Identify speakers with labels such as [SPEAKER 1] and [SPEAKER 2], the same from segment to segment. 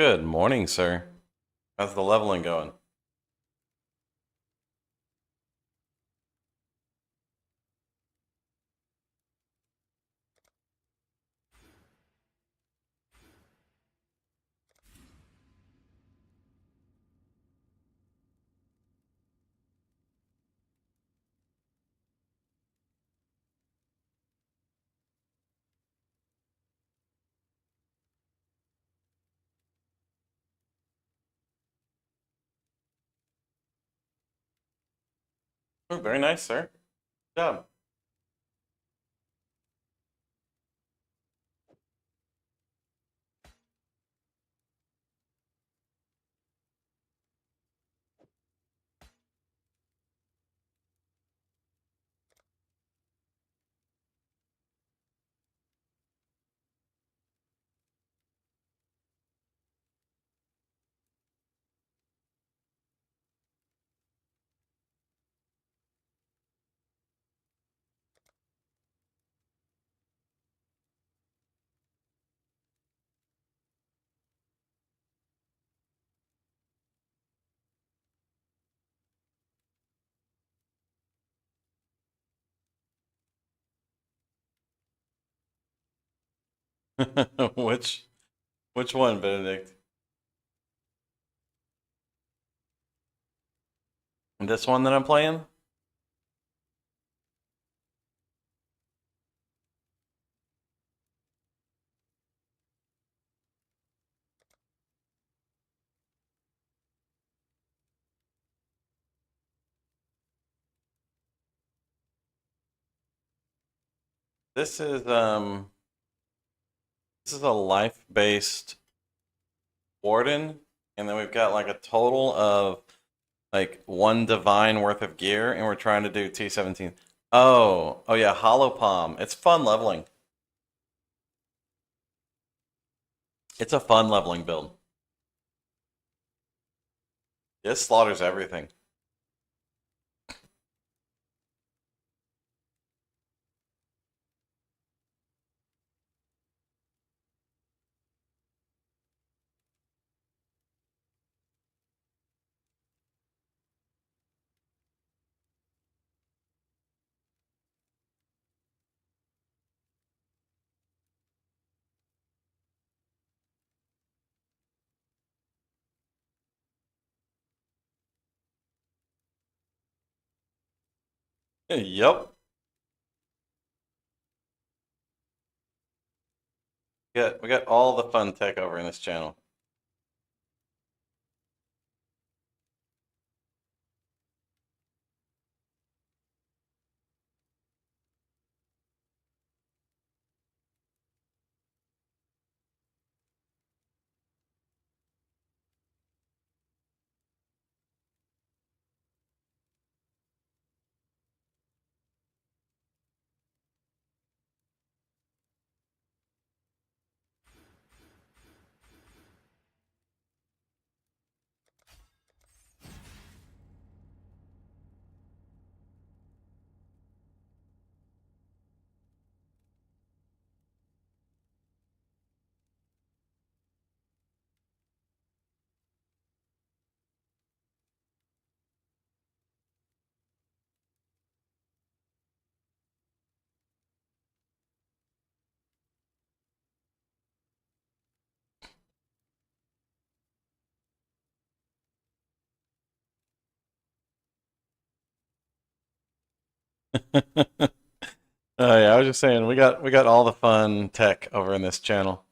[SPEAKER 1] Good morning, sir. How's the leveling going? Oh, very nice, sir. Good job. Which which one, Benedict? This one that I'm playing? This is this is a life-based warden, and then we've got like a total of like one divine worth of gear, and we're trying to do T17. Oh yeah, Hollow Palm. It's fun leveling. It's a fun leveling build. It slaughters everything. Yep. We got all the fun tech over in this channel. Oh yeah, I was just saying we got all the fun tech over in this channel.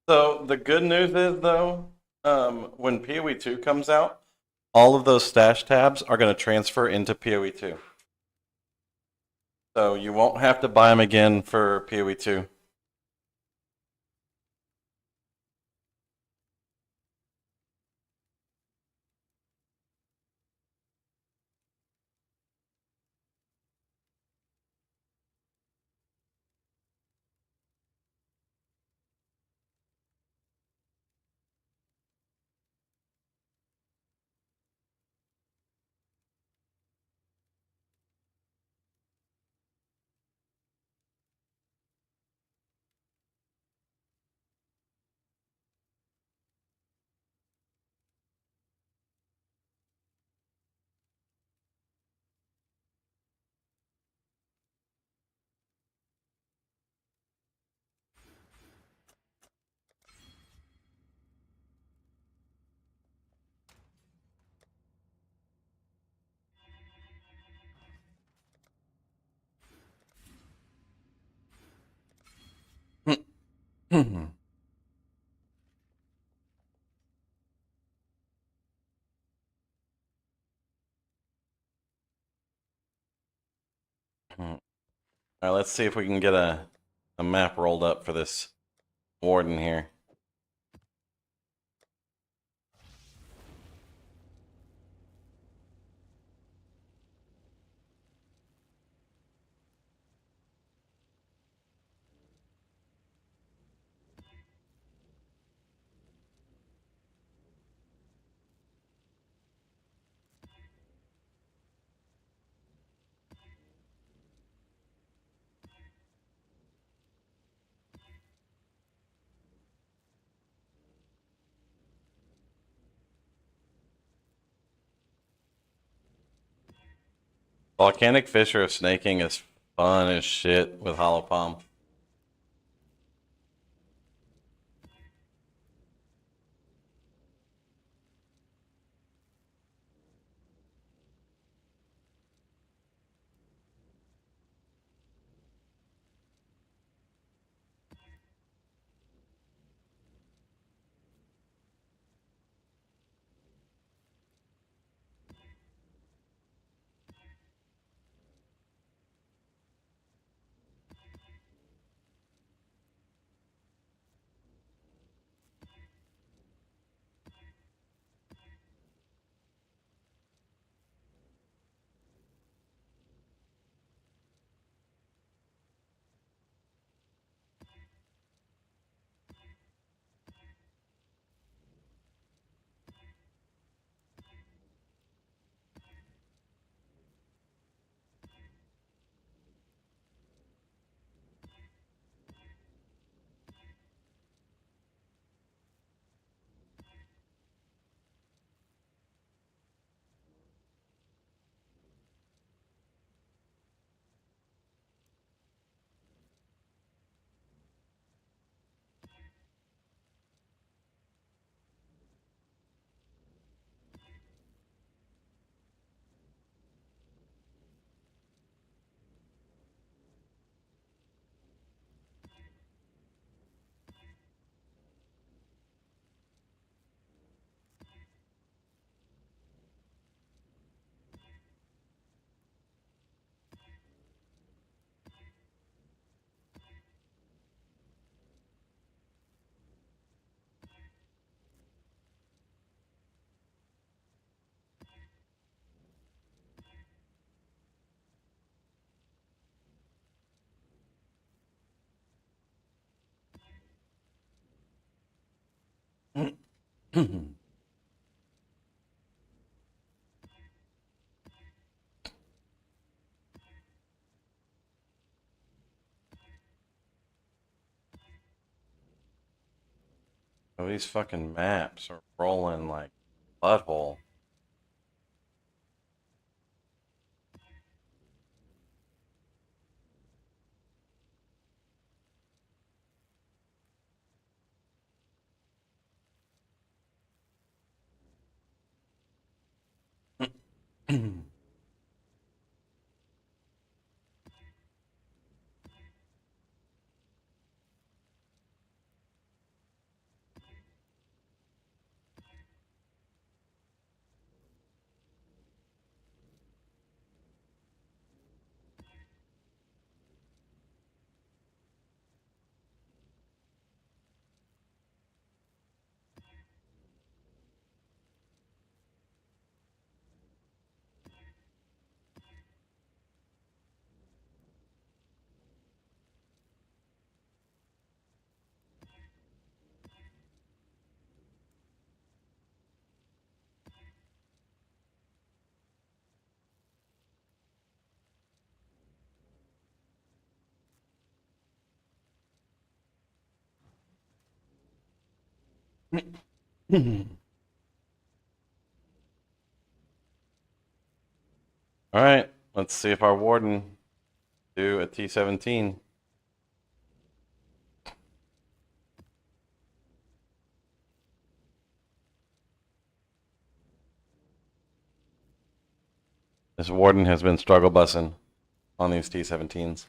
[SPEAKER 1] So the good news is though, when PoE 2 comes out, all of those stash tabs are going to transfer into PoE 2. So you won't have to buy them again for PoE 2. All right, let's see if we can get a map rolled up for this warden here. Volcanic Fissure of Snaking is fun as shit with Hollow Palm. Oh, these fucking maps are rolling like butthole. Alright, let's see if our Warden do a T17. This Warden has been struggle bussing on these T17s.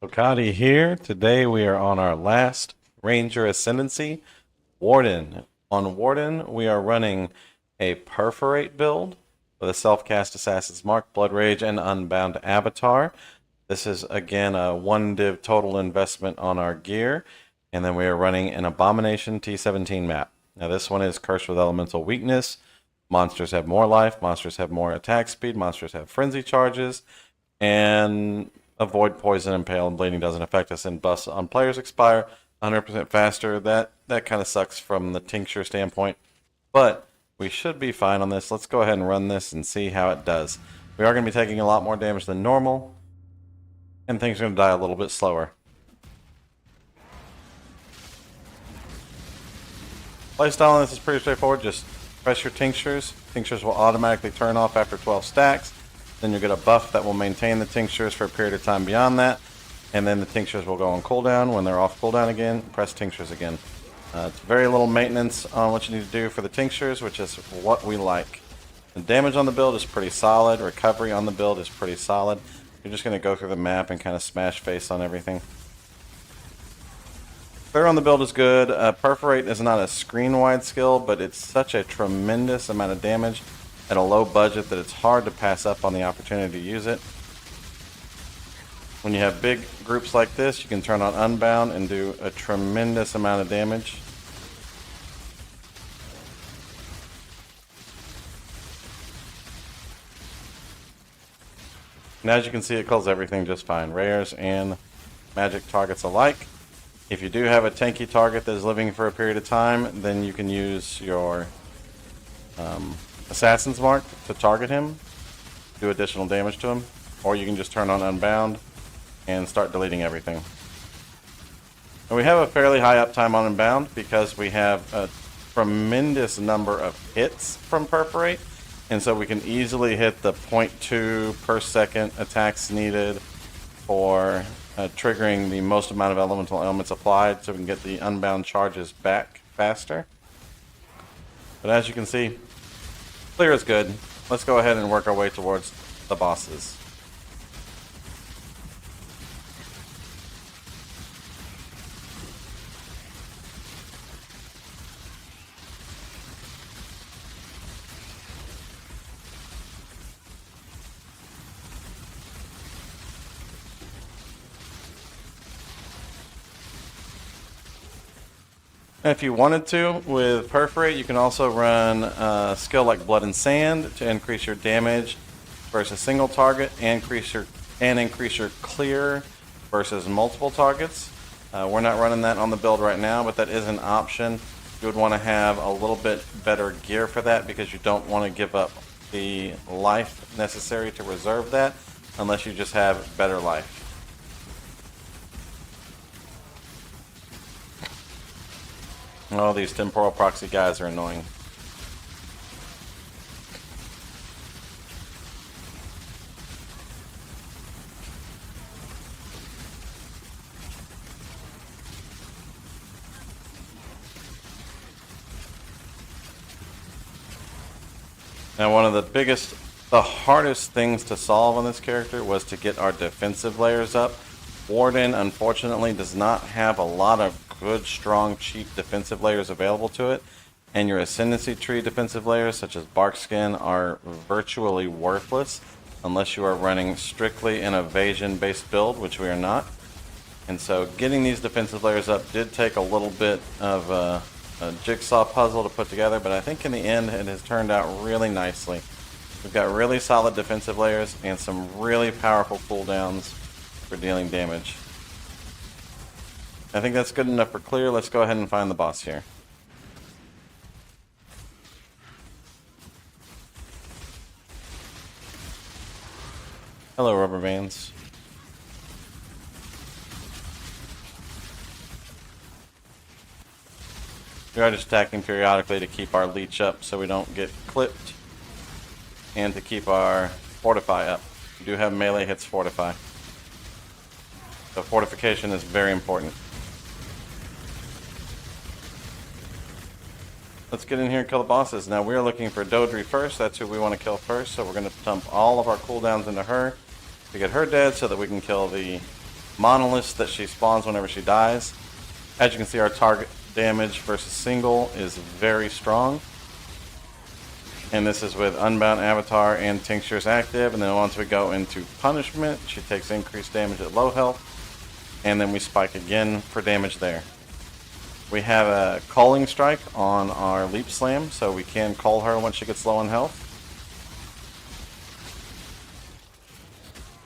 [SPEAKER 1] Okadi here. Today we are on our last Ranger Ascendancy, Warden. On Warden, we are running a Perforate build with a self-cast Assassin's Mark, Blood Rage, and Unbound Avatar. This is, again, a 1 div total investment on our gear. And then we are running an Abomination T17 map. Now this one is Cursed with Elemental Weakness. Monsters have more life, monsters have more attack speed, monsters have frenzy charges, and avoid poison, impale, and bleeding doesn't affect us, and buffs on players expire 100% faster. That kind of sucks from the tincture standpoint, but we should be fine on this. Let's go ahead and run this and see how it does. We are going to be taking a lot more damage than normal, and things are going to die a little bit slower. Playstyle on this is pretty straightforward. Just press your tinctures. Tinctures will automatically turn off after 12 stacks. Then you'll get a buff that will maintain the tinctures for a period of time beyond that. And then the tinctures will go on cooldown. When they're off cooldown again, press tinctures again. It's very little maintenance on what you need to do for the tinctures, which is what we like. The damage on the build is pretty solid. Recovery on the build is pretty solid. You're just going to go through the map and kind of smash face on everything. Clear on the build is good. Perforate is not a screen-wide skill, but it's such a tremendous amount of damage at a low budget that it's hard to pass up on the opportunity to use it. When you have big groups like this, you can turn on Unbound and do a tremendous amount of damage. And as you can see, it kills everything just fine. Rares and magic targets alike. If you do have a tanky target that is living for a period of time, then you can use your Assassin's Mark to target him, do additional damage to him, or you can just turn on Unbound and start deleting everything. And we have a fairly high uptime on Unbound because we have a tremendous number of hits from Perforate, and so we can easily hit the 0.2 per second attacks needed for triggering the most amount of elemental elements applied, so we can get the Unbound charges back faster. But as you can see, clear is good. Let's go ahead and work our way towards the bosses. If you wanted to, with Perforate, you can also run a skill like Blood and Sand to increase your damage versus single target, and increase your clear versus multiple targets. We're not running that on the build right now, but that is an option. You would want to have a little bit better gear for that because you don't want to give up the life necessary to reserve that unless you just have better life. Oh, these temporal proxy guys are annoying. Now, one of the hardest things to solve on this character was to get our defensive layers up. Warden, unfortunately, does not have a lot of good, strong, cheap defensive layers available to it, and your Ascendancy Tree defensive layers, such as Barkskin, are virtually worthless unless you are running strictly an evasion-based build, which we are not. And so getting these defensive layers up did take a little bit of a jigsaw puzzle to put together, but I think in the end it has turned out really nicely. We've got really solid defensive layers and some really powerful cooldowns for dealing damage. I think that's good enough for clear. Let's go ahead and find the boss here. Hello, rubber bands. We are just attacking periodically to keep our leech up so we don't get clipped, and to keep our fortify up. We do have melee hits fortify. So fortification is very important. Let's get in here and kill the bosses. Now we're looking for Dodri first. That's who we want to kill first. So we're going to dump all of our cooldowns into her to get her dead so that we can kill the monoliths that she spawns whenever she dies. As you can see, our target damage versus single is very strong. And this is with Unbound Avatar and Tinctures active. And then once we go into Punishment, she takes increased damage at low health. And then we spike again for damage there. We have a Calling Strike on our Leap Slam, so we can call her once she gets low on health.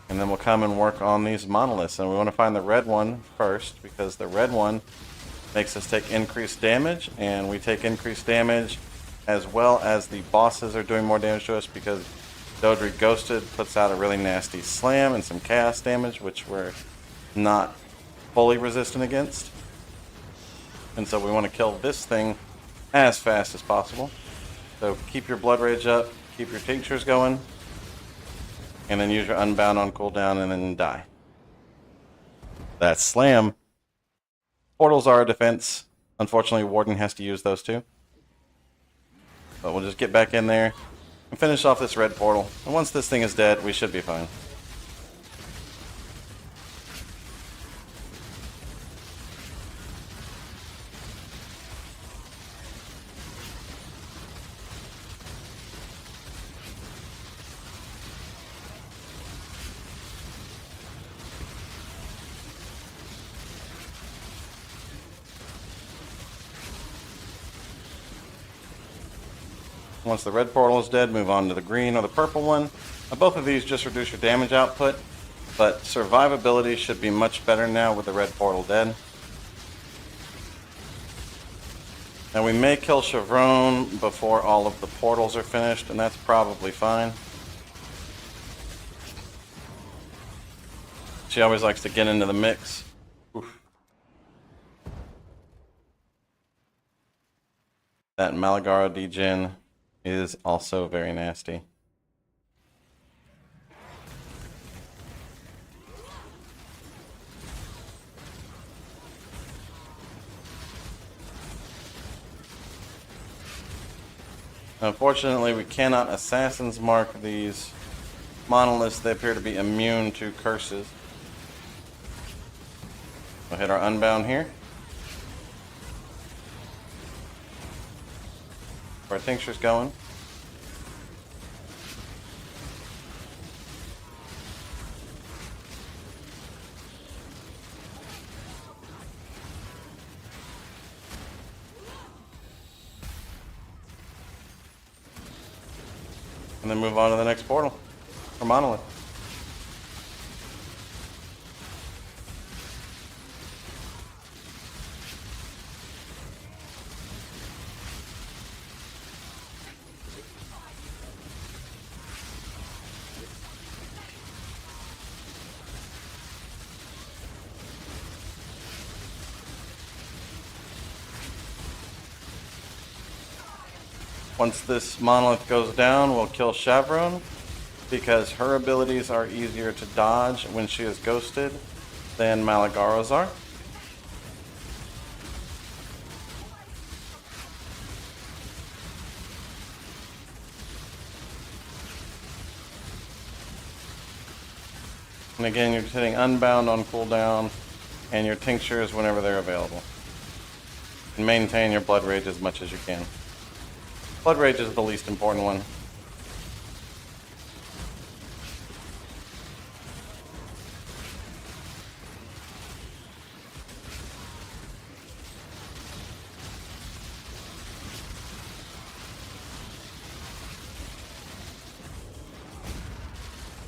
[SPEAKER 1] And then we'll come and work on these monoliths. And we want to find the red one first, because the red one makes us take increased damage, and we take increased damage as well as the bosses are doing more damage to us, because Dodri Ghosted puts out a really nasty slam and some chaos damage, which we're not fully resistant against. And so we want to kill this thing as fast as possible. So keep your blood rage up, keep your tinctures going, and then use your unbound on cooldown and then die. That's slam. Portals are a defense. Unfortunately, Warden has to use those too. But we'll just get back in there and finish off this red portal. And once this thing is dead, we should be fine. Once the red portal is dead, move on to the green or the purple one. Both of these just reduce your damage output, but survivability should be much better now with the red portal dead. Now we may kill Chevron before all of the portals are finished, and that's probably fine. She always likes to get into the mix. Oof. That Malagaro degen is also very nasty. Unfortunately, we cannot Assassin's Mark these monoliths, they appear to be immune to curses. We'll hit our unbound here. Our tincture's going. And then move on to the next portal, or monolith. Once this monolith goes down, we'll kill Chevron, because her abilities are easier to dodge when she is ghosted than Malagaro's are. And again, you're hitting Unbound on cooldown, and your tinctures whenever they're available. And maintain your Blood Rage as much as you can. Blood Rage is the least important one.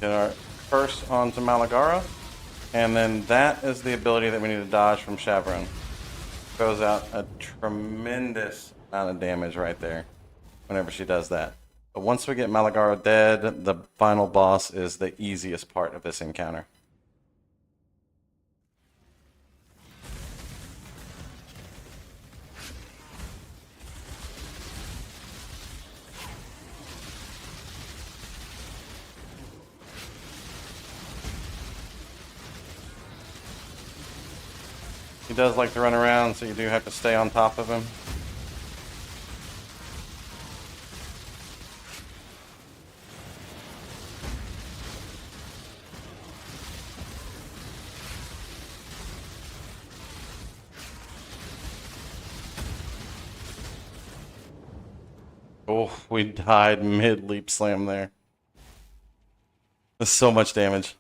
[SPEAKER 1] Get our curse onto Malagara, and then that is the ability that we need to dodge from Chevron. Goes out a tremendous amount of damage right there whenever she does that. But once we get Malagara dead, the final boss is the easiest part of this encounter. He does like to run around, so you do have to stay on top of him. Oh, we died mid-leap slam there. That's so much damage.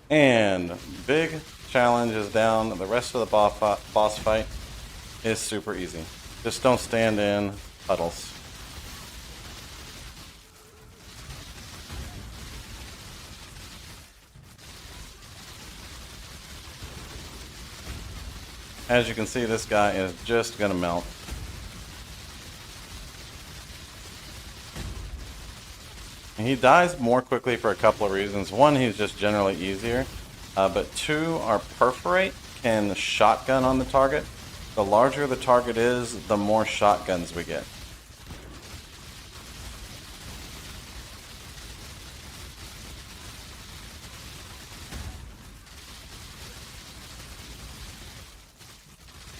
[SPEAKER 1] And big challenge is down. The rest of the boss fight is super easy. Just don't stand in puddles. As you can see, this guy is just gonna melt. He dies more quickly for a couple of reasons. One, he's just generally easier. But two, our Perforate can shotgun on the target. The larger the target is, the more shotguns we get.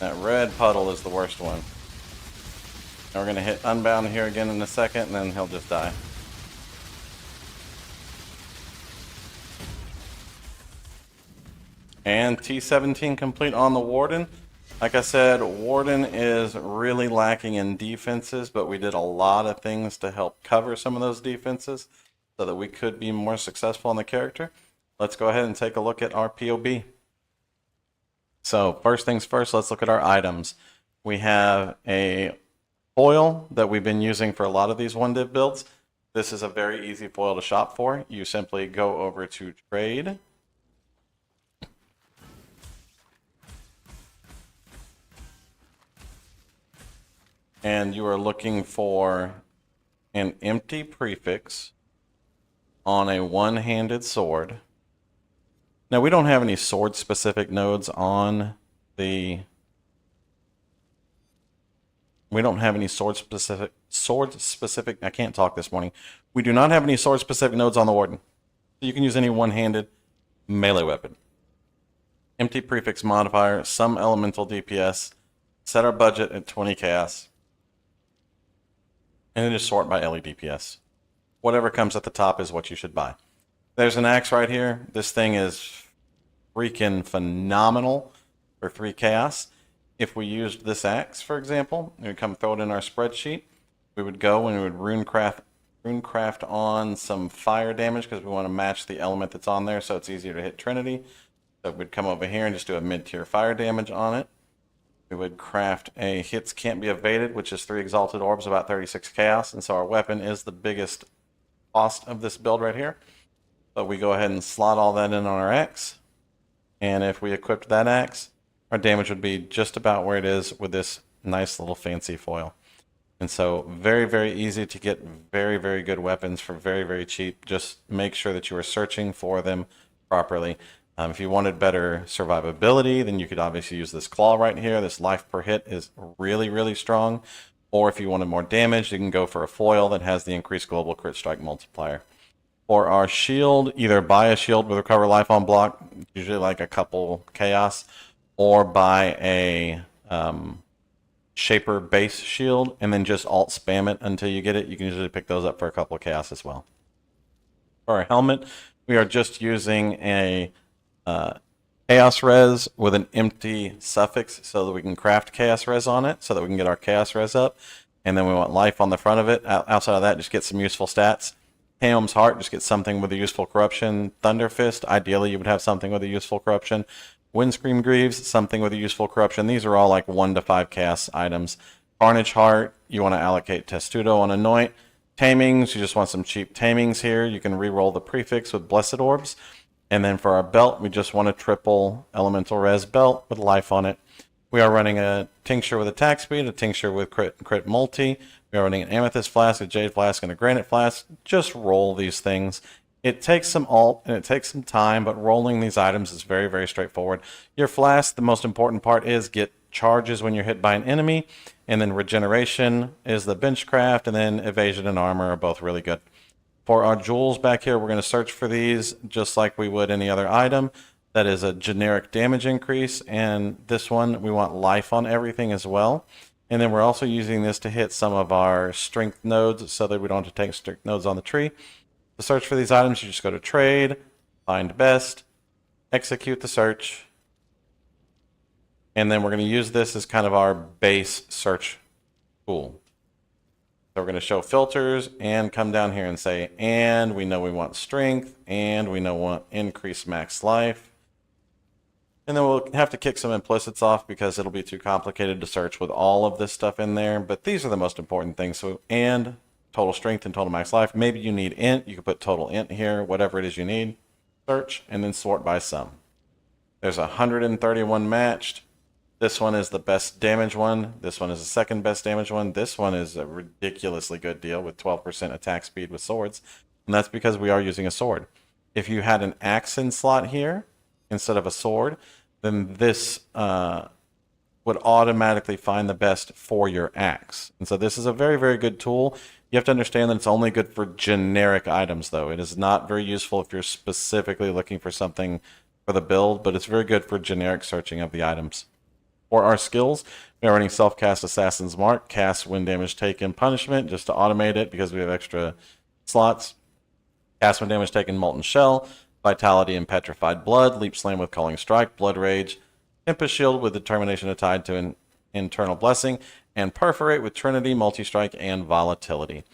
[SPEAKER 1] That red puddle is the worst one. Now we're going to hit Unbound here again in a second, and then he'll just die. And T17 complete on the Warden. Like I said, Warden is really lacking in defenses, but we did a lot of things to help cover some of those defenses so that we could be more successful on the character. Let's go ahead and take a look at our POB. So first things first, let's look at our items. We have a foil that we've been using for a lot of these one-div builds. This is a very easy foil to shop for. You simply go over to Trade. And you are looking for an empty prefix on a one-handed sword. Now, we don't have any sword-specific nodes on the We don't have any sword specific, I can't talk this morning. We do not have any sword specific nodes on the Warden. So you can use any one-handed melee weapon. Empty prefix modifier, some elemental DPS, set our budget at 20 chaos, and then just sort by LE DPS. Whatever comes at the top is what you should buy. There's an axe right here. This thing is freaking phenomenal for 3 chaos. If we used this axe, for example, we would come throw it in our spreadsheet. We would go and we would runecraft on some fire damage because we want to match the element that's on there so it's easier to hit Trinity. So we'd come over here and just do a mid-tier fire damage on it. We would craft a hits can't be evaded, which is 3 exalted orbs, about 36 chaos, and so our weapon is the biggest cost of this build right here. But we go ahead and slot all that in on our axe, and if we equipped that axe, our damage would be just about where it is with this nice little fancy foil. And so very, very easy to get very, very good weapons for very, very cheap. Just make sure that you are searching for them properly. If you wanted better survivability, then you could obviously use this claw right here. This life per hit is really, really strong. Or if you wanted more damage, you can go for a foil that has the increased global crit strike multiplier. For our shield, either buy a shield with recover life on block, usually like a couple chaos, or buy a shaper base shield and then just alt spam it until you get it. You can usually pick those up for a couple of chaos as well. For our helmet, we are just using a chaos res with an empty suffix so that we can craft chaos res on it so that we can get our chaos res up. And then we want life on the front of it. Outside of that, just get some useful stats. Ham's Heart, just get something with a useful corruption. Thunder Fist, ideally you would have something with a useful corruption. Windscream Greaves, something with a useful corruption. These are all like 1 to 5 chaos items. Carnage Heart, you want to allocate Testudo on Anoint. Tamings, you just want some cheap tamings here. You can re-roll the prefix with Blessed Orbs. And then for our belt, we just want a triple elemental res belt with life on it. We are running a tincture with attack speed, a tincture with crit multi. We are running an amethyst flask, a jade flask, and a granite flask. Just roll these things. It takes some alt and it takes some time, but rolling these items is very, very straightforward. Your flask, the most important part is get charges when you're hit by an enemy, and then regeneration is the benchcraft, and then evasion and armor are both really good. For our jewels back here, we're going to search for these just like we would any other item. That is a generic damage increase, and this one we want life on everything as well. And then we're also using this to hit some of our strength nodes so that we don't have to take strength nodes on the tree. To search for these items, you just go to trade, find best, execute the search, and then we're going to use this as kind of our base search tool. So we're going to show filters and come down here and say, and we know we want strength, and we know we want increased max life. And then we'll have to kick some implicits off because it'll be too complicated to search with all of this stuff in there. But these are the most important things. So, and total strength and total max life. Maybe you need int. You can put total int here, whatever it is you need. Search, and then sort by sum. There's 131 matched. This one is the best damage one. This one is the second best damage one. This one is a ridiculously good deal with 12% attack speed with swords. And that's because we are using a sword. If you had an axe in slot here instead of a sword, then this would automatically find the best for your axe. And so this is a very, very good tool. You have to understand that it's only good for generic items, though. It is not very useful if you're specifically looking for something for the build, but it's very good for generic searching of the items. For our skills, we are running Self-Cast Assassin's Mark, cast when damage taken punishment, just to automate it because we have extra slots. Cast when damage taken Molten Shell, Vitality and Petrified Blood, Leap Slam with Calling Strike, Blood Rage, Tempest Shield with Determination tied to an Internal Blessing, and Perforate with Trinity, Multi-Strike, and Volatility.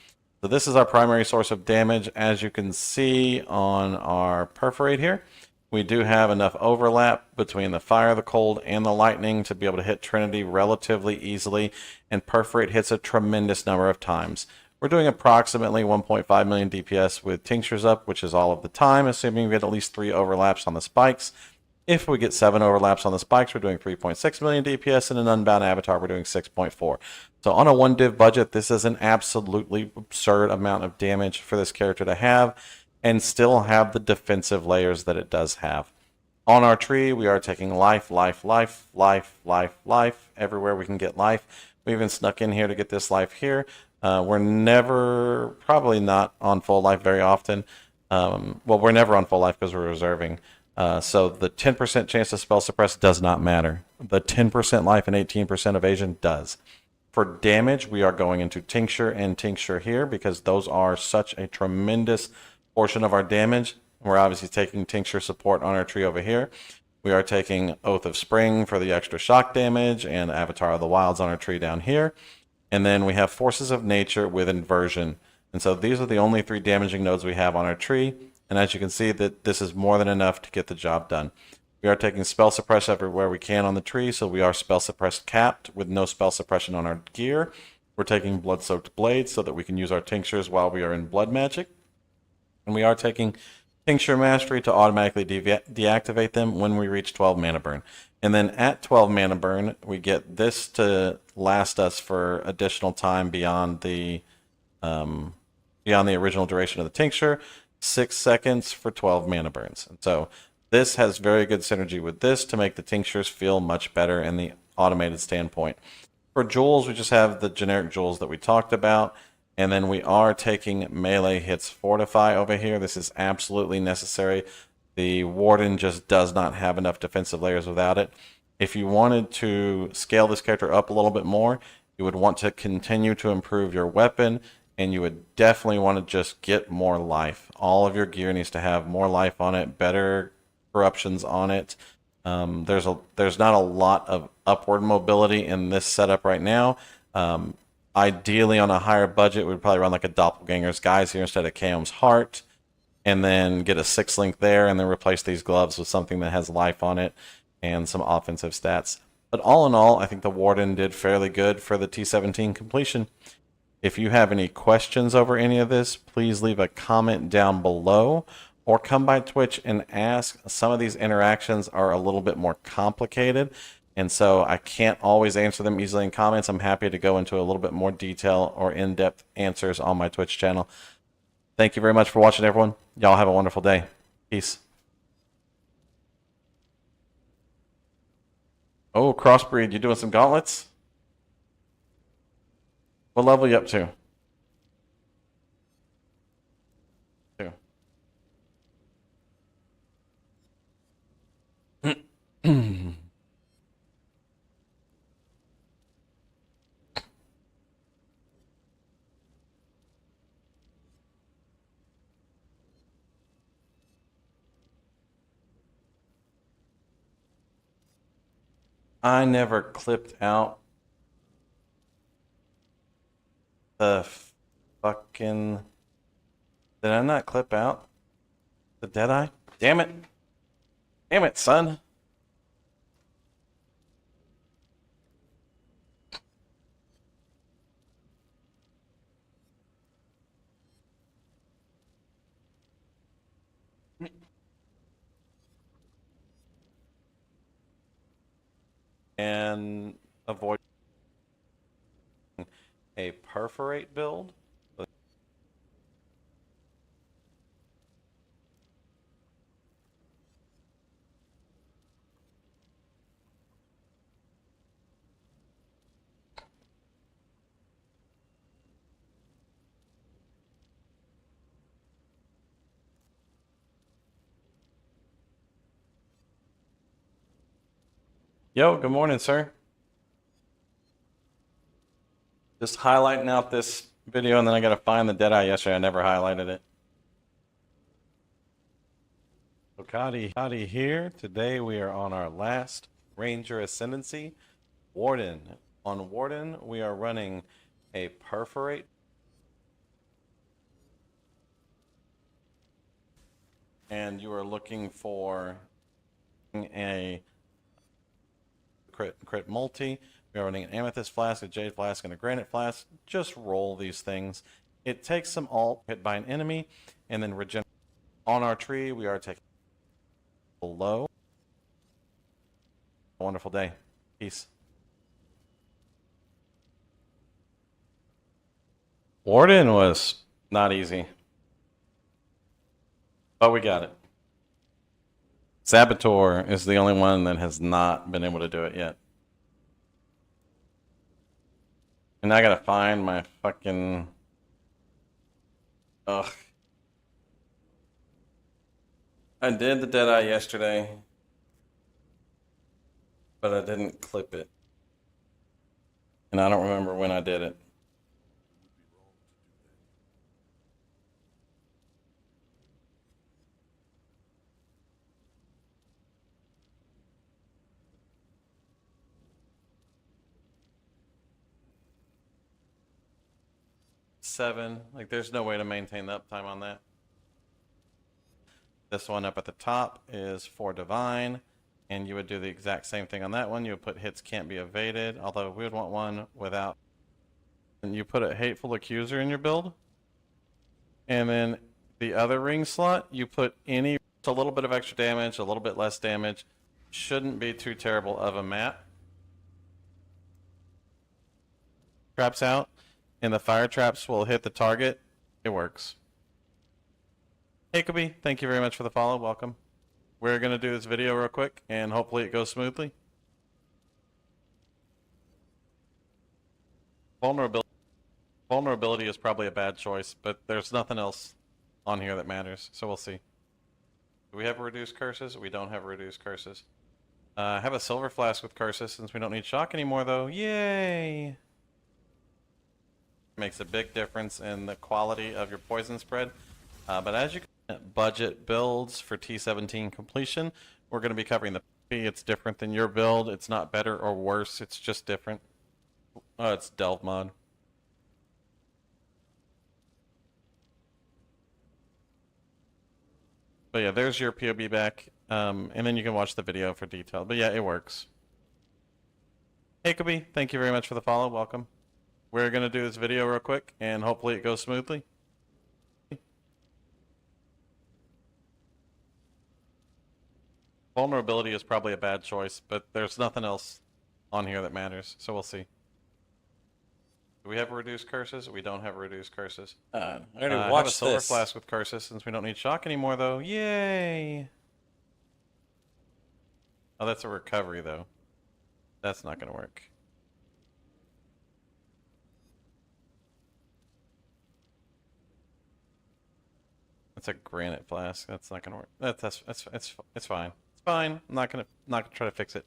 [SPEAKER 1] So this is our primary source of damage. As you can see on our Perforate here, we do have enough overlap between the fire, the cold, and the lightning to be able to hit Trinity relatively easily, and Perforate hits a tremendous number of times. We're doing approximately 1.5 million DPS with tinctures up, which is all of the time, assuming we get at least 3 overlaps on the spikes. If we get 7 overlaps on the spikes, we're doing 3.6 million DPS, and an unbound avatar, we're doing 6.4. So on a 1 div budget, this is an absolutely absurd amount of damage for this character to have, and still have the defensive layers that it does have. On our tree, we are taking life, life, life, life, life, life. Everywhere we can get life. We even snuck in here to get this life here. We're never, probably not on full life very often. Well, we're never on full life because we're reserving. So the 10% chance to spell suppress does not matter. The 10% life and 18% evasion does. For damage, we are going into Tincture and Tincture here because those are such a tremendous portion of our damage. We're obviously taking Tincture support on our tree over here. We are taking Oath of Spring for the extra shock damage and Avatar of the Wilds on our tree down here. And then we have Forces of Nature with Inversion. And so these are the only 3 damaging nodes we have on our tree. And as you can see, that this is more than enough to get the job done. We are taking spell suppress everywhere we can on the tree, so we are spell suppress capped with no spell suppression on our gear. We're taking blood soaked blades so that we can use our tinctures while we are in blood magic. And we are taking tincture mastery to automatically deactivate them when we reach 12 mana burn. And then at 12 mana burn, we get this to last us for additional time beyond the original duration of the tincture, 6 seconds for 12 mana burns. And so this has very good synergy with this to make the tinctures feel much better in the automated standpoint. For jewels, we just have the generic jewels that we talked about. And then we are taking melee hits fortify over here. This is absolutely necessary. The Warden just does not have enough defensive layers without it. If you wanted to scale this character up a little bit more, you would want to continue to improve your weapon, and you would definitely want to just get more life. All of your gear needs to have more life on it, better corruptions on it. There's not a lot of upward mobility in this setup right now. Ideally, on a higher budget, we'd probably run like a Doppelganger's Guise here instead of Kaom's Heart, and then get a 6-link there, and then replace these gloves with something that has life on it and some offensive stats. But all in all, I think the Warden did fairly good for the T17 completion. If you have any questions over any of this, please leave a comment down below or come by Twitch and ask. Some of these interactions are a little bit more complicated, and so I can't always answer them easily in comments. I'm happy to go into a little bit more detail or in-depth answers on my Twitch channel. Thank you very much for watching, everyone. Y'all have a wonderful day. Peace. Oh, Crossbreed, you doing some gauntlets? What level you up to? 2. I never clipped out the fucking... Did I not clip out the Deadeye? Damn it. Damn it, son. And avoid a perforate build. Yo, good morning, sir. Just highlighting out this video, and then I gotta find the Deadeye yesterday. I never highlighted it. So Kadi here. Today we are on our last Ranger Ascendancy, Warden. On Warden, we are running a Perforate. And you are looking for a crit multi. We are running an Amethyst Flask, a Jade Flask, and a Granite Flask. Just roll these things. It takes some alt hit by an enemy, and then regenerate. On our tree, we are taking below. A wonderful day. Peace. Warden was not easy, but we got it. Saboteur is the only one that has not been able to do it yet. And I gotta find my fucking... Ugh. I did the Deadeye yesterday, but I didn't clip it. And I don't remember when I did it. Seven. Like, there's no way to maintain the uptime on that. This one up at the top is for Divine, and you would do the exact same thing on that one. You would put hits can't be evaded, although we would want one without. And you put a Hateful Accuser in your build, and then the other ring slot, you put any, a little bit of extra damage, a little bit less damage. Shouldn't be too terrible of a map. Traps out, and the fire traps will hit the target. It works. Hey, Kobe, thank you very much for the follow. Welcome. We're going to do this video real quick, and hopefully it goes smoothly. Vulnerability is probably a bad choice, but there's nothing else on here that matters, so we'll see. Do we have reduced curses? We don't have reduced curses. I have a silver flask with curses since we don't need shock anymore, though. Yay! Makes a big difference in the quality of your poison spread. But as you can budget builds for T17 completion, we're going to be covering the P. It's different than your build. It's not better or worse. It's just different. Oh, it's Delve mod. But yeah, there's your POB back. And then you can watch the video for detail. But yeah, it works. Hey, Kobe, thank you very much for the follow. Welcome. We're going to do this video real quick, and hopefully it goes smoothly. Vulnerability is probably a bad choice, but there's nothing else on here that matters, so we'll see. Do we have reduced curses? We don't have reduced curses. I already watched have a silver flask with curses since we don't need shock anymore, though. Yay! Oh, that's a recovery, though. That's not going to work. That's a granite flask. That's not going to work. It's fine. It's fine. I'm not gonna try to fix it.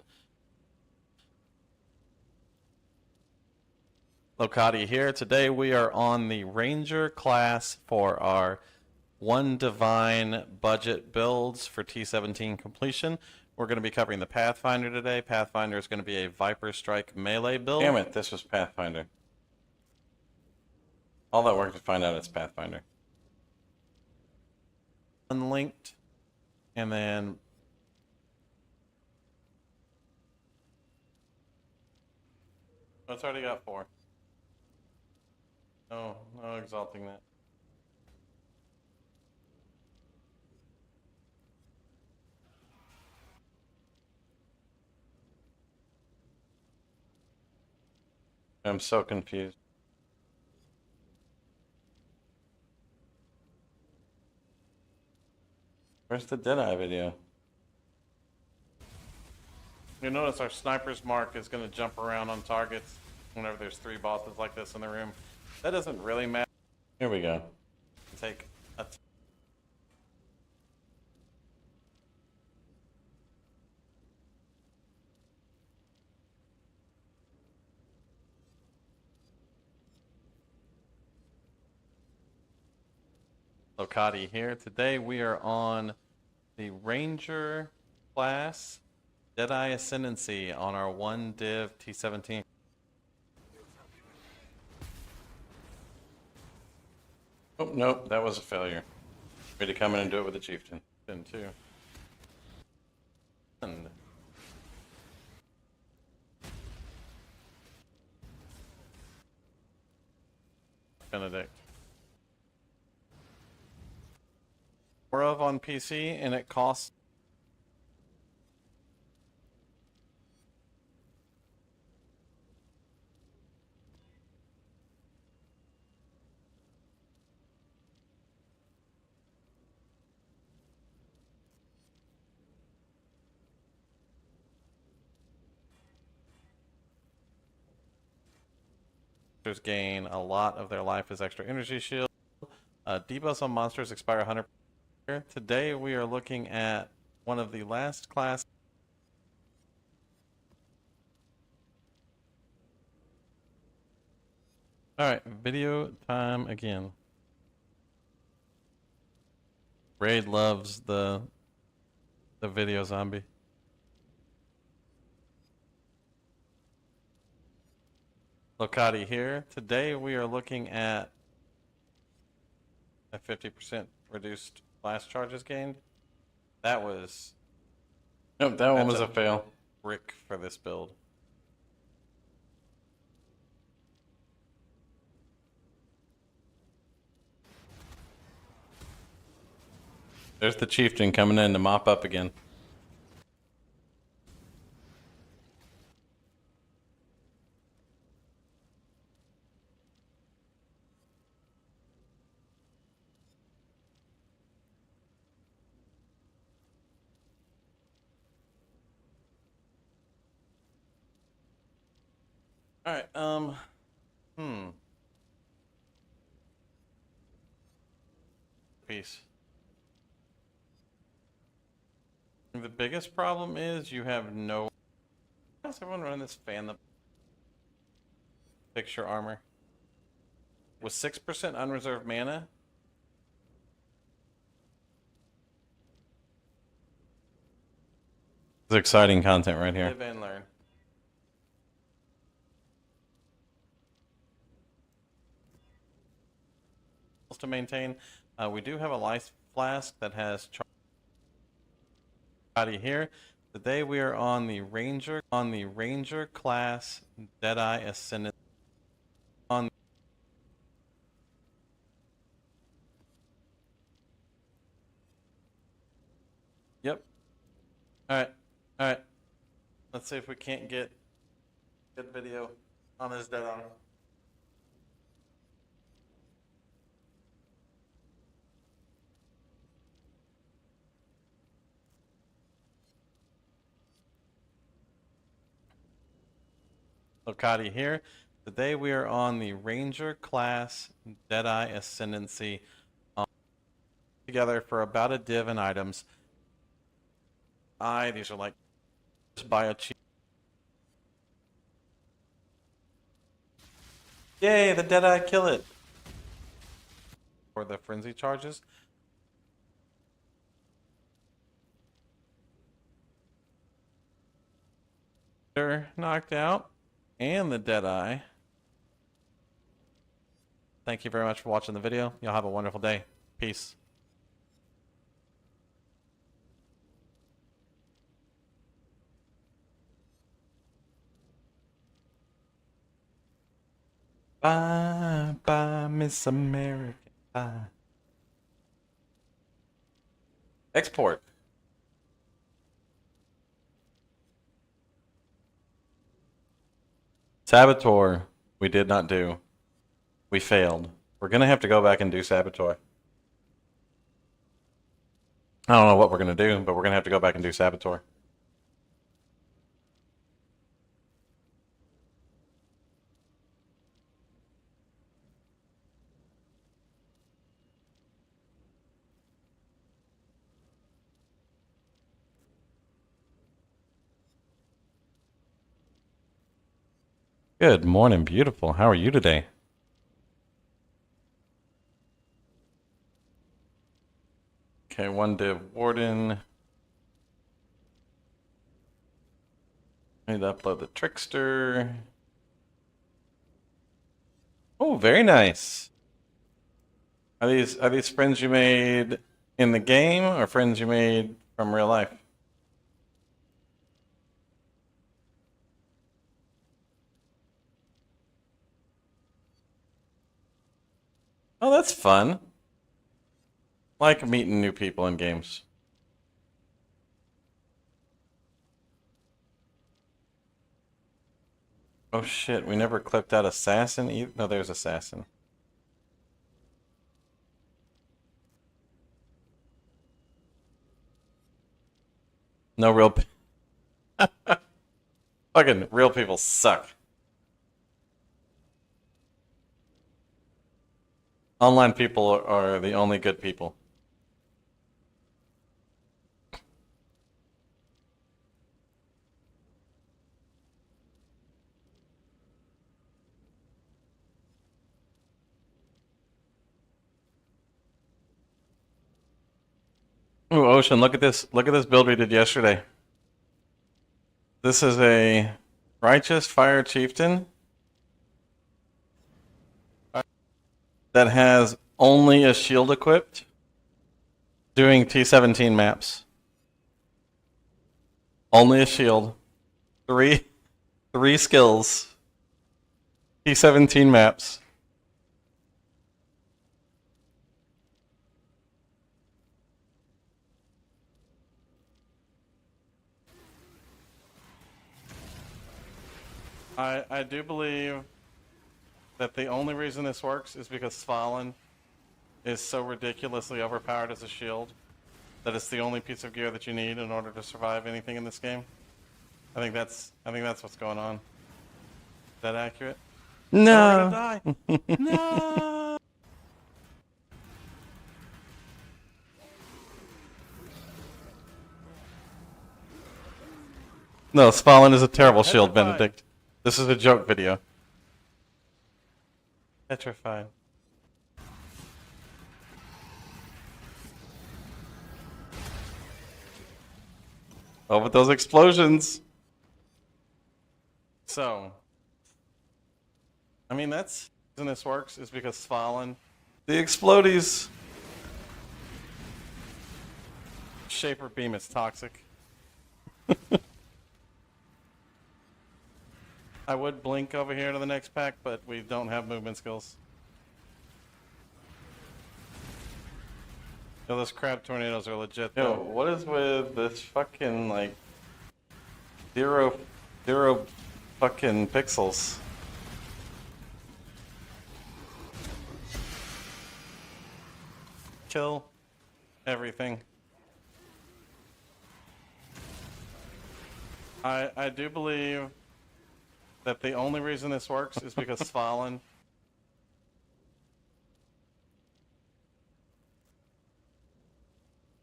[SPEAKER 1] Lokati here. Today we are on the Ranger class for our one Divine budget builds for T17 completion. We're going to be covering the Pathfinder today. Pathfinder is going to be a Viper Strike melee build. Damn it, this was Pathfinder. All that work to find out it's Pathfinder. Unlinked, and then oh, it's already got 4. No exalting that. I'm so confused. Where's the Deadeye video? You notice our sniper's mark is going to jump around on targets whenever there's 3 bosses like this in the room. That doesn't really matter. Here we go. Take a Lokati here. Today we are on the Ranger class Deadeye Ascendancy on our 1 div T17. Oh, nope, that was a failure. We had to come in and do it with the chieftain. Then too. And Benedict. More of on PC, and it costs gain a lot of their life as extra energy shield. Debuffs on monsters expire 100%. Today we are looking at one of the last class. Alright, video time again. Raid loves the video zombie. Locati here. Today we are looking at a 50% reduced blast charges gained. That was... Nope, that one was a fail. Brick for this build. There's the chieftain coming in to mop up again. Alright, Peace. The biggest problem is you have no... Why does everyone run this fan the picture armor? With 6% unreserved mana? It's exciting content right here. Live and learn. To maintain, we do have a life flask that has here. Today we are on the ranger class Deadeye Ascendant. Yep. Alright. Let's see if we can't get good video on this Deadeye. Locati here. Today we are on the Ranger class Deadeye Ascendancy together for about a div in items. These are like just buy a cheap. Yay, the Deadeye kill it. For the frenzy charges. They're knocked out. And the Deadeye. Thank you very much for watching the video. Y'all have a wonderful day. Peace. Bye, bye, Miss America. Bye. Export. Saboteur, we did not do. We failed. We're going to have to go back and do Saboteur. I don't know what we're going to do, but we're going to have to go back and do Saboteur. Good morning, beautiful. How are you today? Okay, one div warden. I need to upload the trickster. Oh, very nice. Are these friends you made in the game or friends you made from real life? Oh, that's fun. Like meeting new people in games. Oh shit, we never clipped out Assassin either. No, there's Assassin. No real... Fucking real people suck. Online people are the only good people. Ooh, Ocean, look at this. Look at this build we did yesterday. This is a Righteous Fire Chieftain that has only a shield equipped, doing T17 maps. Only a shield. Three skills. T17 maps. I do believe that the only reason this works is because Svalin is so ridiculously overpowered as a shield that it's the only piece of gear that you need in order to survive anything in this game. I think that's what's going on. Is that accurate? No. But we're gonna die. No. No, Svalin is a terrible shield, Benedict. This is a joke video. Petrified. Oh, but those explosions. So, I mean, that's the reason this works is because Svalin. The explodies. Shaper beam is toxic. I would blink over here to the next pack, but we don't have movement skills. Yo, those crab tornadoes are legit. Yo, what is with this fucking, like, zero fucking pixels? Kill everything. I do believe that the only reason this works is because Svalin.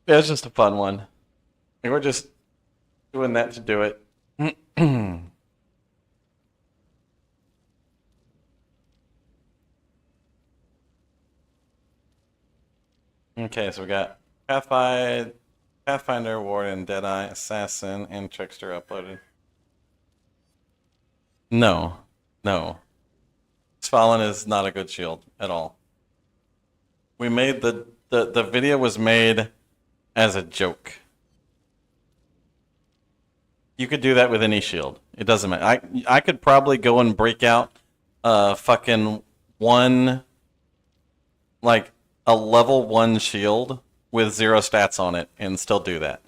[SPEAKER 1] Yeah, it's just a fun one. And we're just doing that to do it. Okay, so we got Pathfinder, Warden, Deadeye, Assassin, and Trickster uploaded. No. Svalin is not a good shield at all. We made the video was made as a joke. You could do that with any shield. It doesn't matter. I could probably go and break out fucking like a level 1 shield with 0 stats on it and still do that.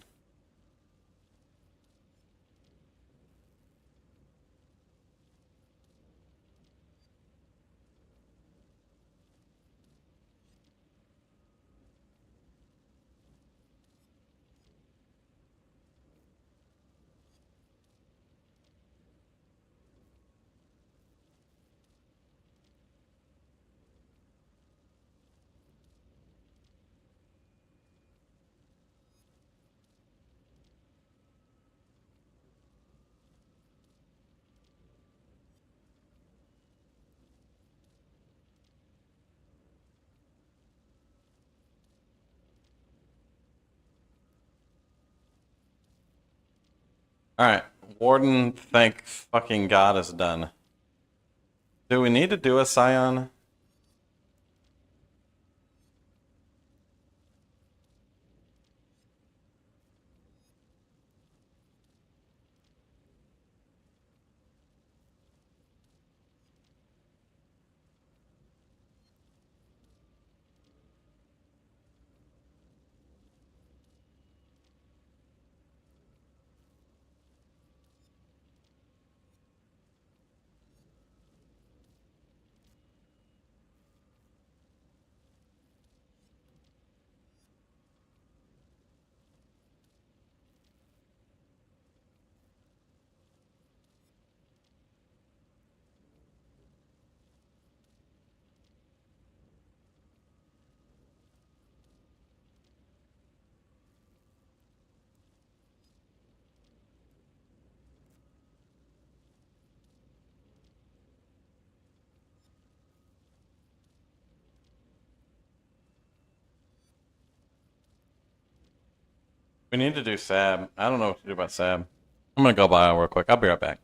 [SPEAKER 1] Alright, Warden, thank fucking God, is done. Do we need to do a Scion? We need to do Sab. I don't know what to do about Sab. I'm gonna go bio real quick. I'll be right back.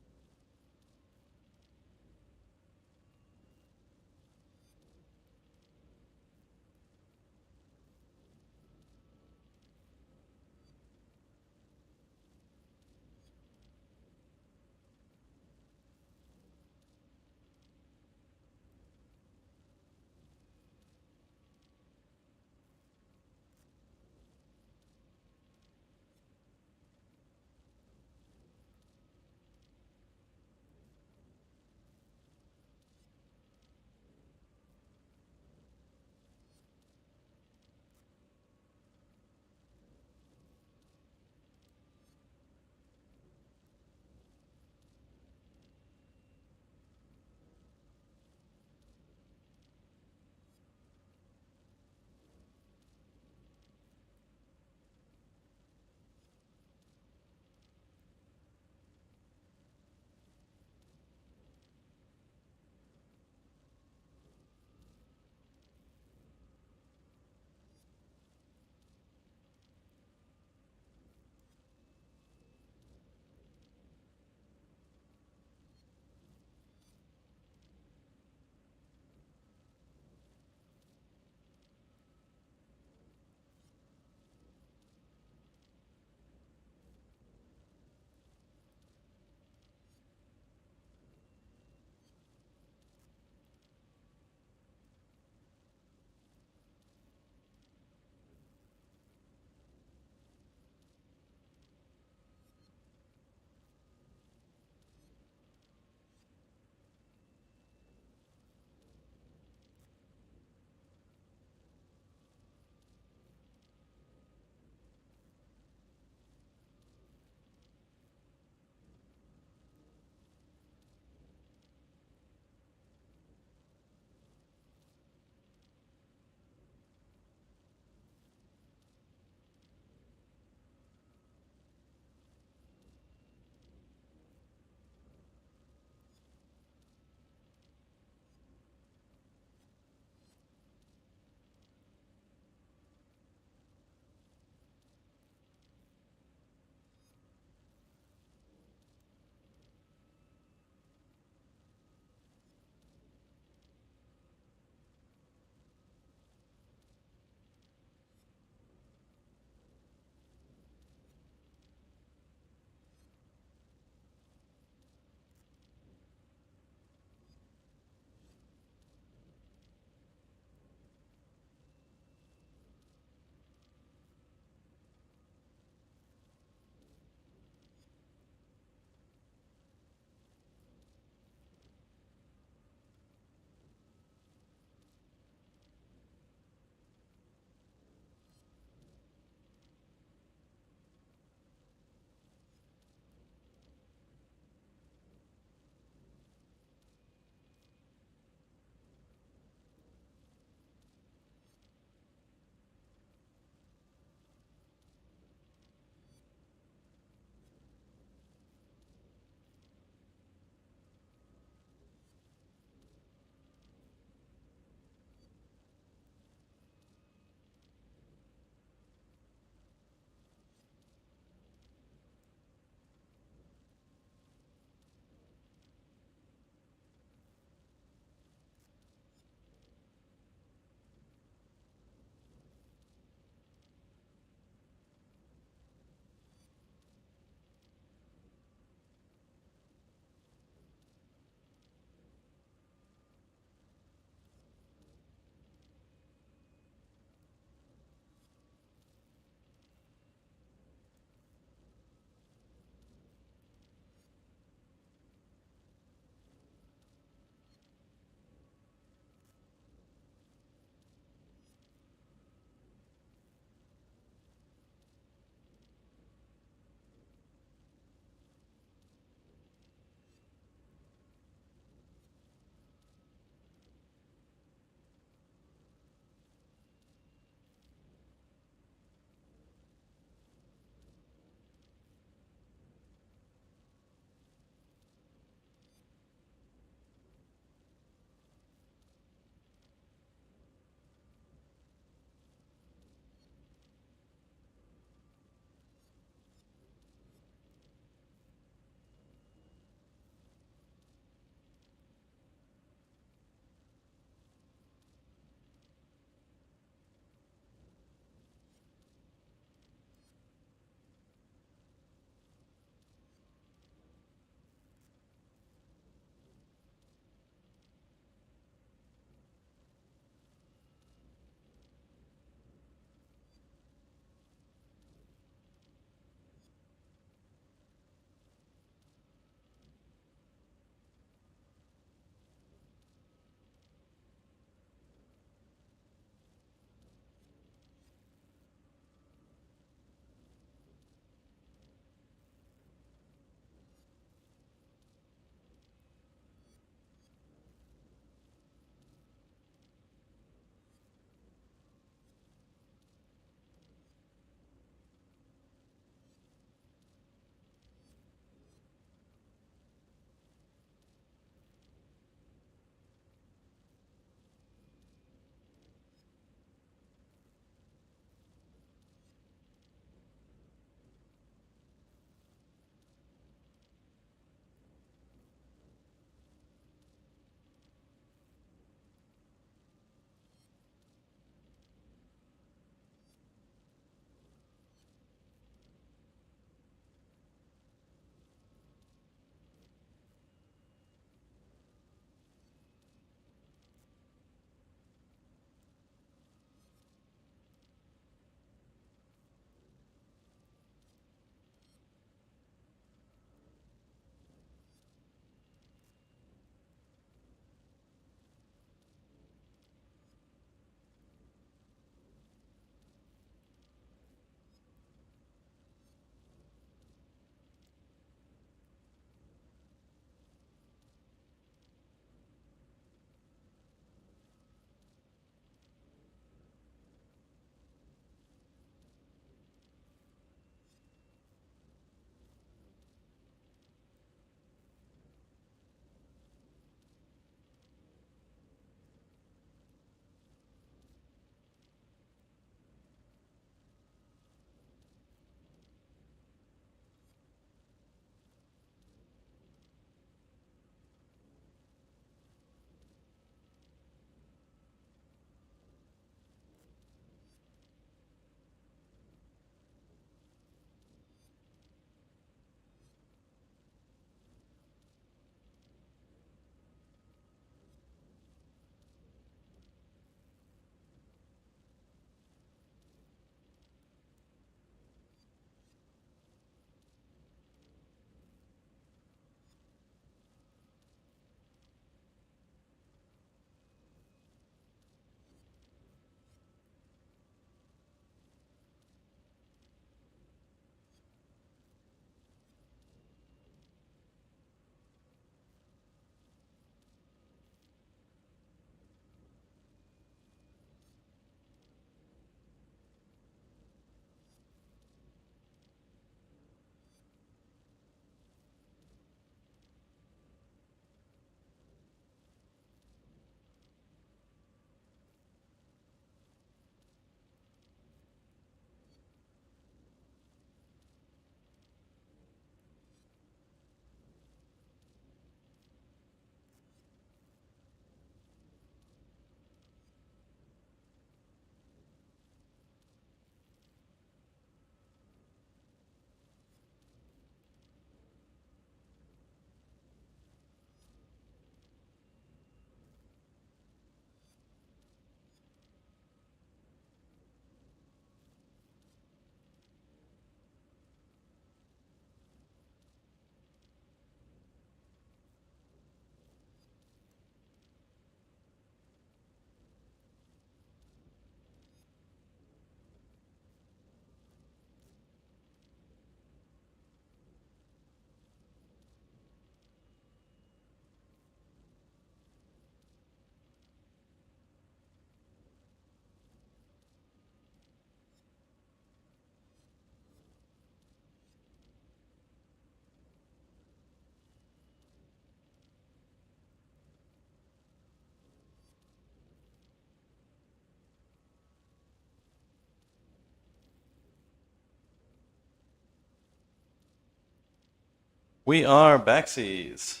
[SPEAKER 1] We are backsies.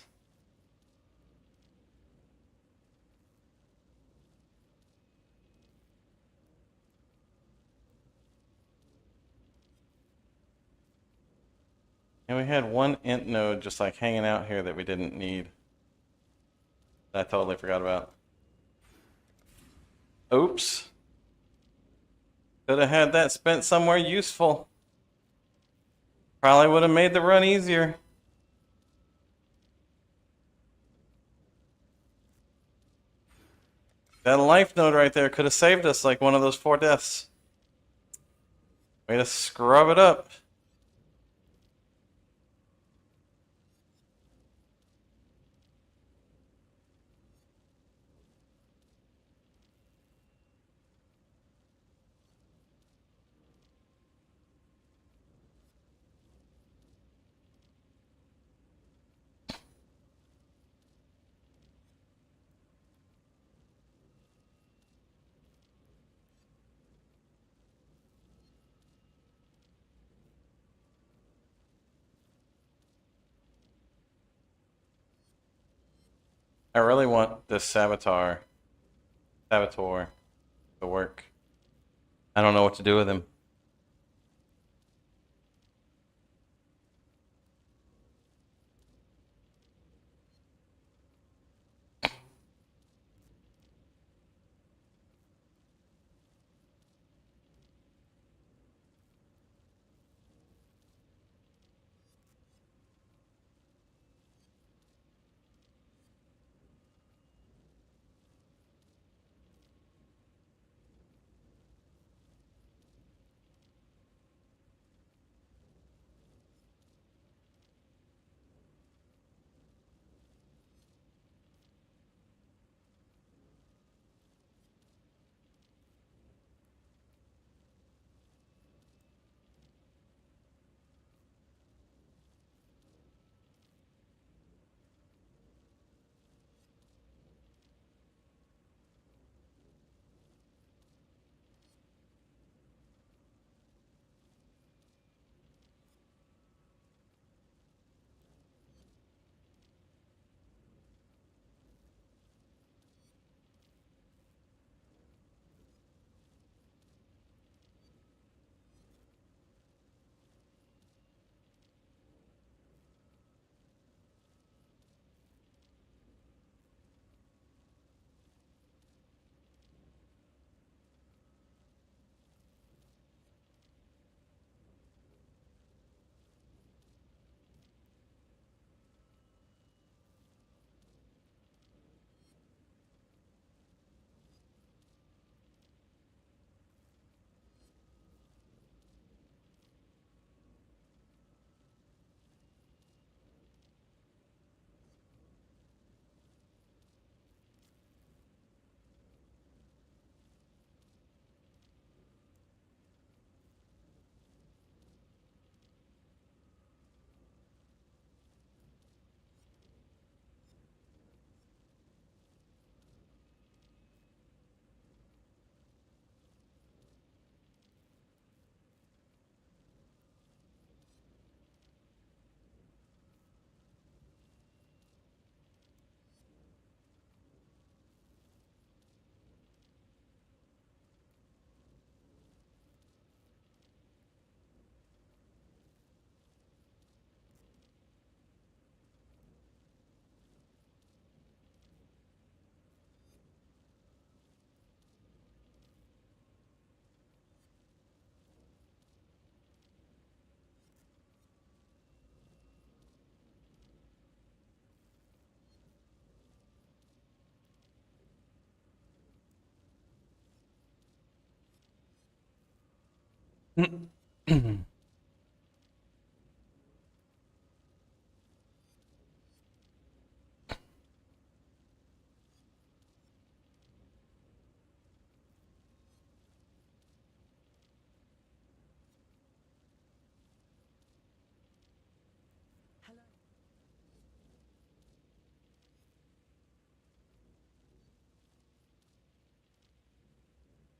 [SPEAKER 1] And we had one int node just like hanging out here that we didn't need. That I totally forgot about. Oops. Could have had that spent somewhere useful. Probably would have made the run easier. That life node right there could have saved us like one of those 4 deaths. Way to scrub it up. I really want this Saboteur to work. I don't know what to do with him.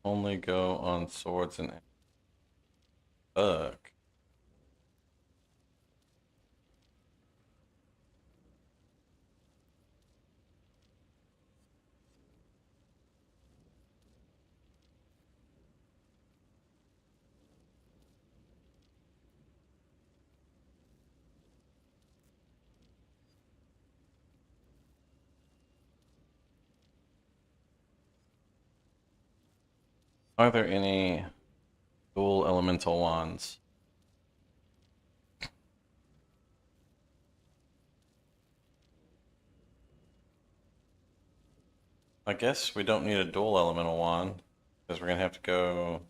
[SPEAKER 1] Only go on swords and fuck. Are there any dual elemental wands? I guess we don't need a dual elemental wand because we're gonna have to go.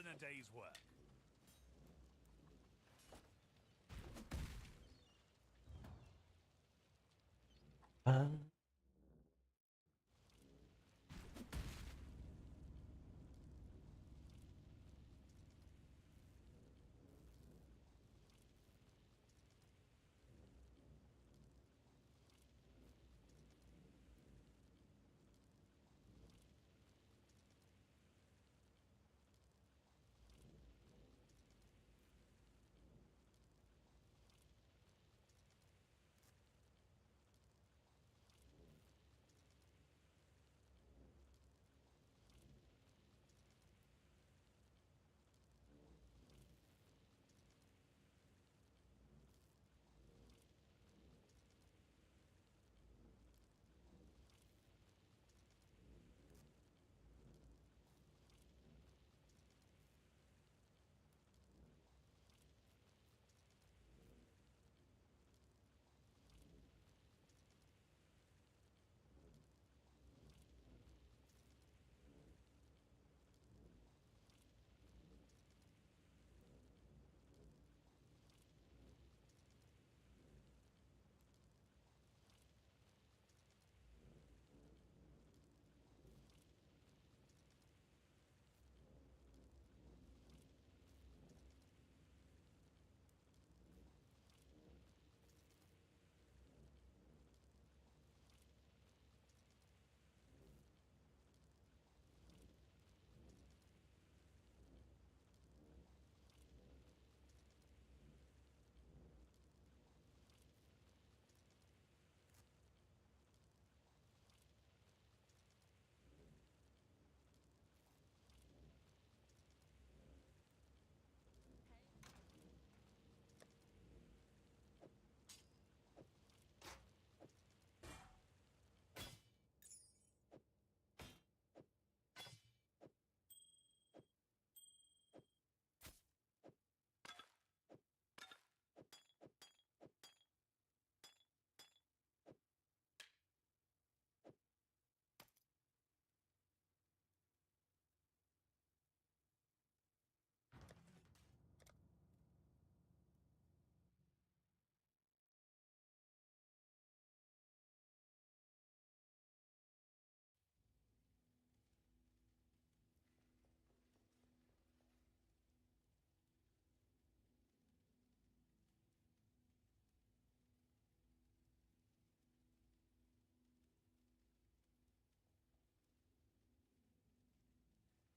[SPEAKER 2] a day's work.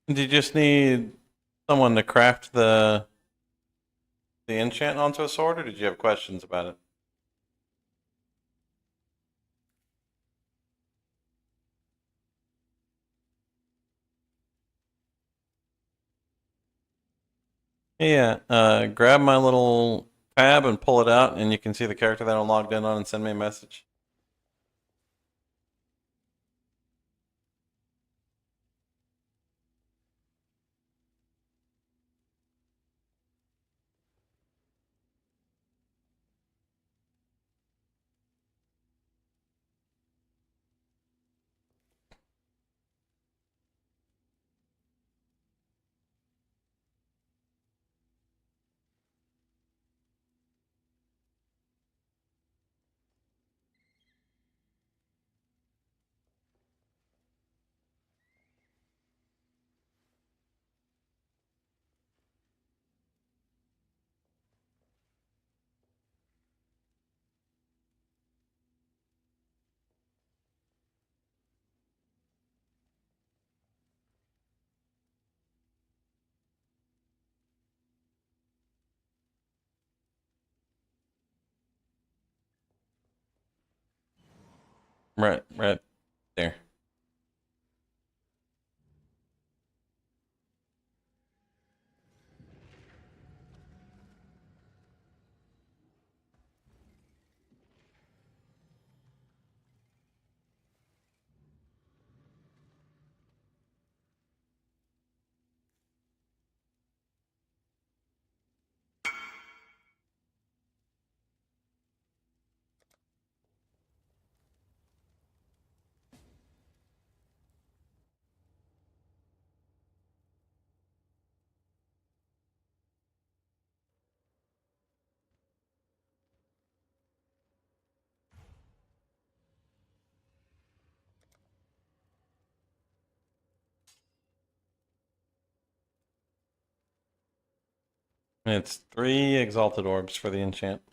[SPEAKER 1] Do you just need someone to craft the enchant onto a sword, or did you have questions about it? Yeah, grab my little tab and pull it out, and you can see the character that I'm logged in on and send me a message. Right there. It's 3 exalted orbs for the enchant.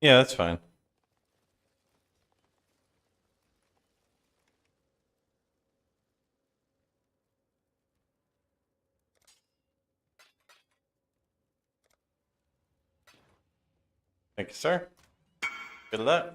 [SPEAKER 1] Yeah, that's fine. Thank you, sir. Good luck.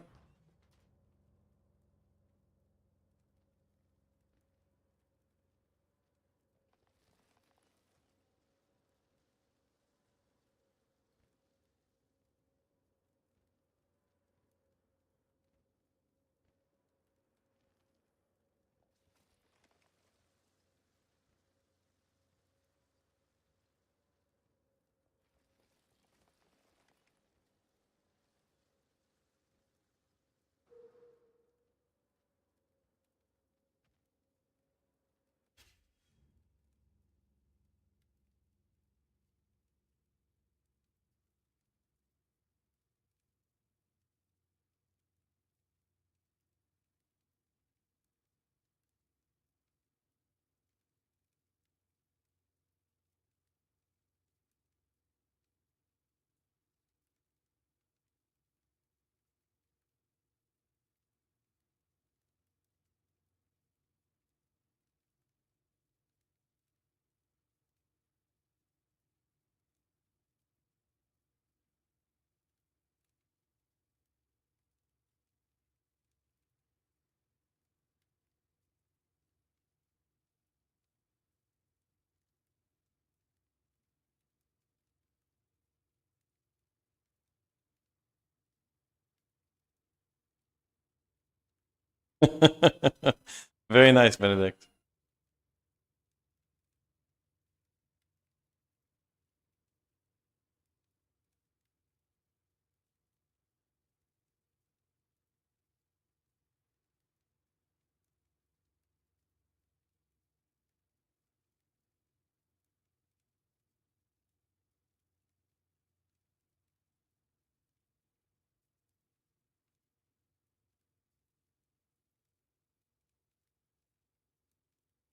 [SPEAKER 1] Very nice, Benedict.